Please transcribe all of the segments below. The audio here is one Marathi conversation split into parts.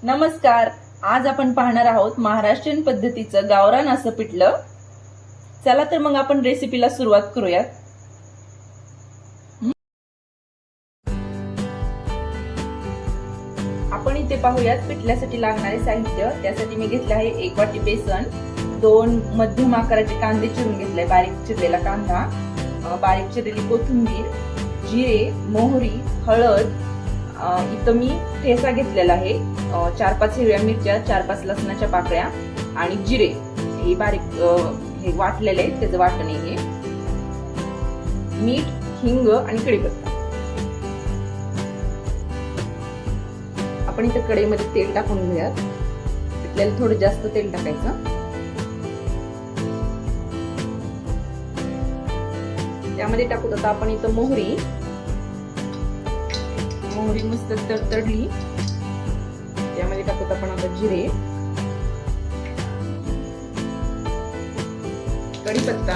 नमस्कार. आज आपण पाहणार आहोत महाराष्ट्रीयन पद्धतीचं गावरान असं पिठलं. चला तर मग आपण रेसिपीला सुरुवात करूयात. आपण इथे पाहूयात पिठल्यासाठी लागणारे साहित्य. त्यासाठी मी घेतले आहे 1 वाटी बेसन, 2 मध्यम आकाराचे कांदे चिरून घेतले, बारीक चिरलेला कांदा, बारीक चिरलेली कोथिंबीर, जिरे, मोहरी, हळद. इथं मी ठेचा घेतलेला आहे, 4-5 हिरव्या मिरच्या, 4-5 लसणाच्या पाकळ्या आणि जिरे हे बारीक हे वाटलेले, त्याचं वाटण आहे. मीठ, हिंग आणि कढीपत्ता. आपण इथं कढईमध्ये तेल टाकून घेऊयात. आपल्याला थोडं जास्त तेल टाकायचं. त्यामध्ये टाकूत आता आपण इथं मोहरी मस्त तडतडली. त्यामध्ये टाकूत आपण आता जिरे, कढीपत्ता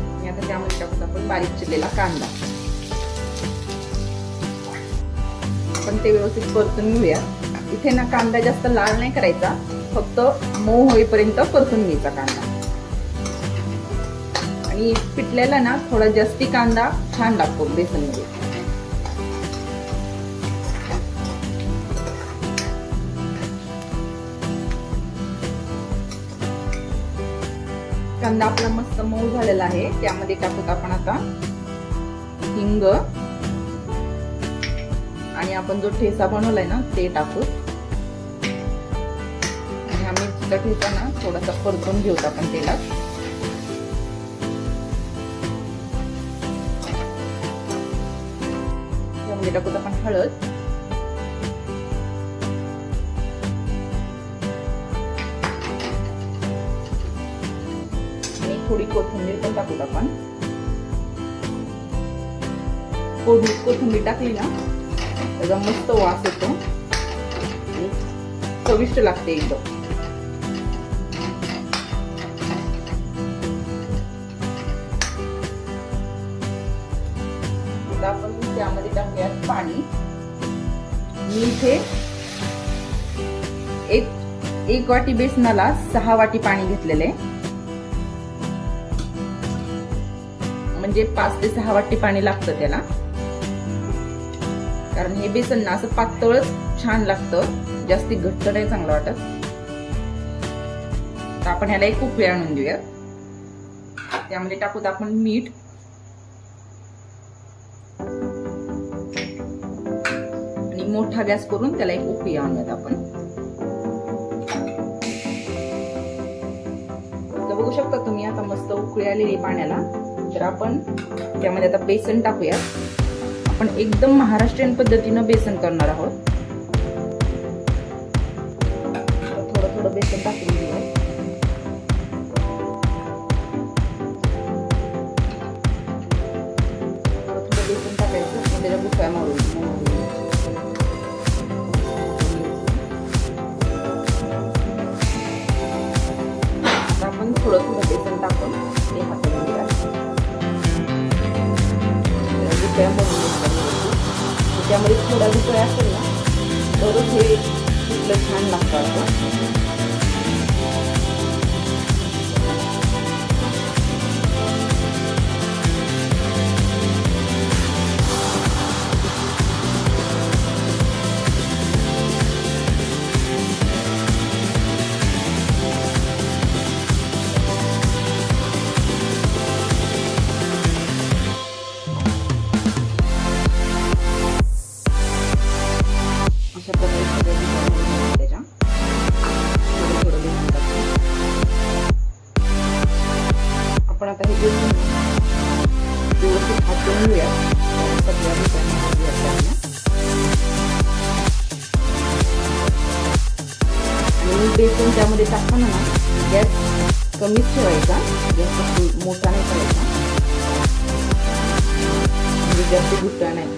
आणि आता त्यामध्ये टाकूत आपण बारीक चिरलेला कांदा. आपण ते व्यवस्थित परतून घेऊया. इथे ना कांदा जास्त लाल नाही करायचा, फक्त मऊ होईपर्यंत परतून घ्यायचा कांदा. आणि पिठल्याला ना थोडा जास्ती कांदा छान लागतो बेसन मध्ये. कांदा आपला मस्त मऊ झालेला आहे. त्यामध्ये टाकूत आपण आता हिंग आणि आपण जो ठेचा बनवलाय ना ते टाकू. आणि हा मिरचीचा ठेचा ना थोडासा परतून घेऊत आपण तेलात. टाकूत आपण हळद, आणि थोडी कोथिंबीर पण टाकूत आपण. कोथिंबीर टाकली ना त्याचा मस्त वास येतो आणि चविष्ट लागते एकदम. आपण त्यामध्ये टाकूयात पाणी. मी इथे एक वाटी बेसनाला 6 वाटी पाणी घेतलेले, म्हणजे 5 ते 6 वाटी पाणी लागतं त्याला. कारण हे बेसन ना असं पातळच छान लागतं, जास्ती घट्ट नाही चांगलं वाटत. तर आपण ह्याला एक उकळी आणून देऊया. त्यामध्ये टाकूत आपण मीठ, मोठा गॅस करून त्याला एक उकळी आणूयात आपण. तर बघू शकता तुम्ही आता मस्त उकळी आलेली पाण्याला. तर आपण त्यामध्ये आता बेसन टाकूया. आपण एकदम महाराष्ट्रीयन पद्धतीनं बेसन करणार आहोत. थोडं थोडं बेसन टाकून घेऊया. थोडं बेसन टाकायचं, त्याच्या गुठळ्या मारून थोडं थोडं बेसन टाकून ते हाताने गुठळ्या बनवून घ्यायच्या. त्यामध्ये थोडा गुठळ्या असेल ना तरच हे पिठलं छान लागतं. आपण आता हे व्यवस्थित हातून घेऊया. आणि बेसन त्यामध्ये टाकताना ना गॅस कमीच ठेवायचा, गॅस मोठा नाही करायचा, म्हणजे जास्त गुट्टा नाही.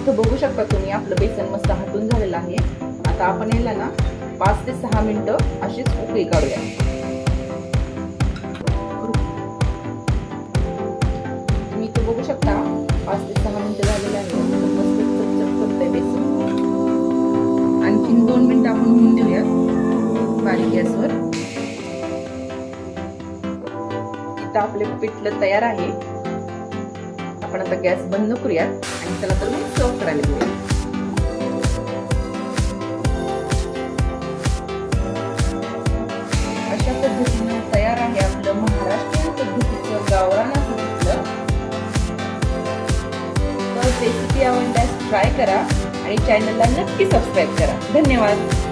इथं बघू शकता तुम्ही आपलं बेसन मस्त हटून झालेलं आहे. आता आपण याला ना 5 ते 6 मिनिटं अशीच उकळी काढूया. तुम्ही इथं बघू शकता 5 ते 6 मिनिटं झालेले आहे. मस्त चटचट करतंय बेसन. आणखीन 2 मिनिटं आपण होऊन देऊया बारीक गॅसवर. इथं आपले पिठलं तयार आहे. आपण आता गॅस बंद करूयात आणि चला तर मग सर्व करायला घेऊया. अशा पद्धतीने तयार आहे आपलं महाराष्ट्रीयन पद्धतीचं गावरान असं पिठलं. तर रेसिपी आवडल्यास ट्राय करा आणि चॅनलला नक्की सबस्क्राईब करा. धन्यवाद.